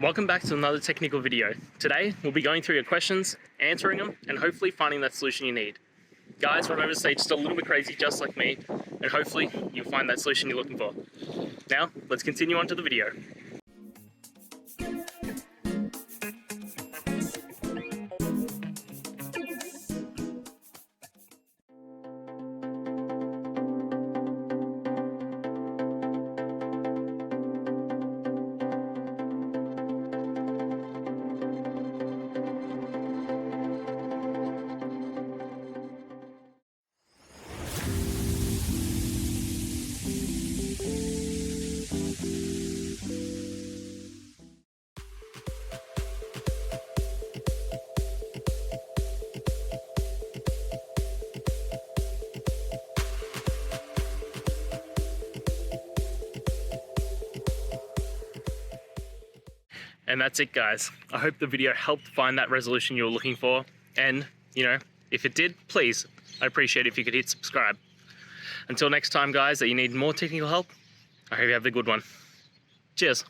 Welcome back to another technical video. Today, we'll be going through your questions, answering them, and hopefully finding that solution you need. Guys, remember to stay just a little bit crazy, just like me, and hopefully you'll find that solution you're looking for. Now, let's continue on to the video. And that's it, guys. I hope the video helped find that resolution you were looking for. And, if it did, please, I'd appreciate it if you could hit subscribe. Until next time, guys, that you need more technical help, I hope you have a good one. Cheers.